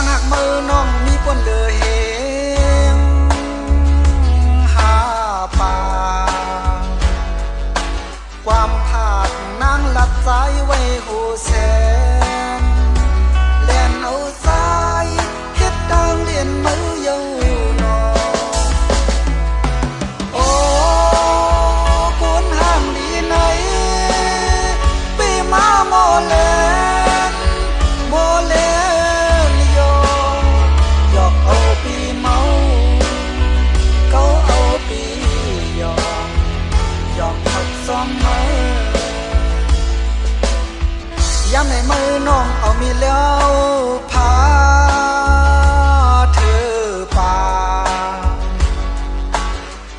หักมือน้องมีปนเหลือเหงหาป่าความผาดนางหลัดใจไว้หูแสนเล่นเอาสายเฮ็ดดังเลียนมือเยาวนอโอ้คนห่างดีไหนปีมาโมเลนโมเลนโยหยอกเอาปีเมาเขาเอาปีหยอกหยอกทับซ้อมมือยามในมือน้องเอามีแล้วพาเธอป่า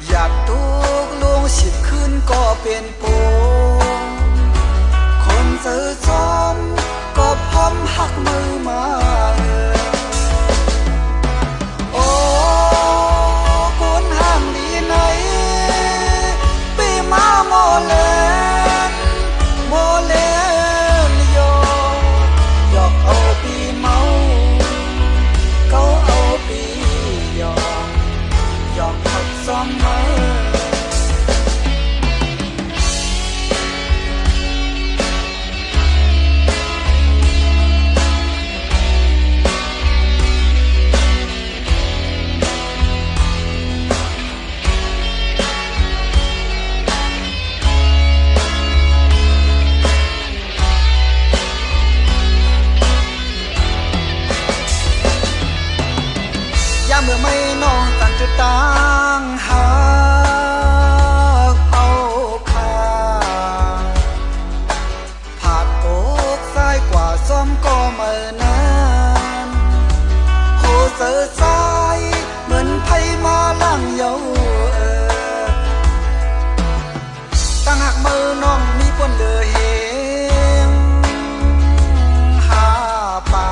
อยากทุกลวง10 คืนก็เป็นปูคนซื้อซ้อมก็พร้อมหักมือมาโอ้คนห่างดีไหนปีมาโมเลนโมเลนโยหยอกเอาปีเมาเขาเอาปีหยอกหยอกทับซ้อมมือยามเมื่อไม่น้องตั้งจุดต่างหากเอาคาผาดอกซ้ายกว่าซ้อมก็เมื่อนานโหเสือซ้ายเหมือนไผมาล่างเยาตั้งหักมือน้องมีปนเหลือเหงหาป่า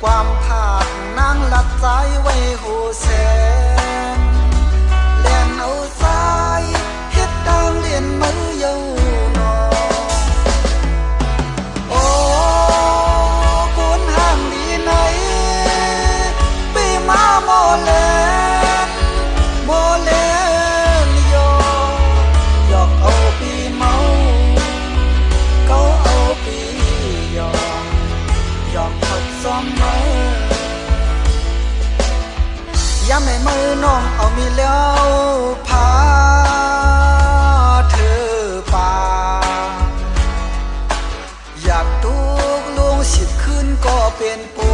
ความผาดนางหลัดใจไว้หูแสนเล่นเอาสายเฮ็ดดังเลียนมือเยาวนอโอ้คนห่างดีไหนปีมาโมเลนโมเลนโยหยอกเอาปีเมาเขาเอาปีหยอกหยอกทับซ้อมมือยามในมือน้องเอามีแล้วพาเธอป่าอยากทุกลวง10 คืนก็เป็นปู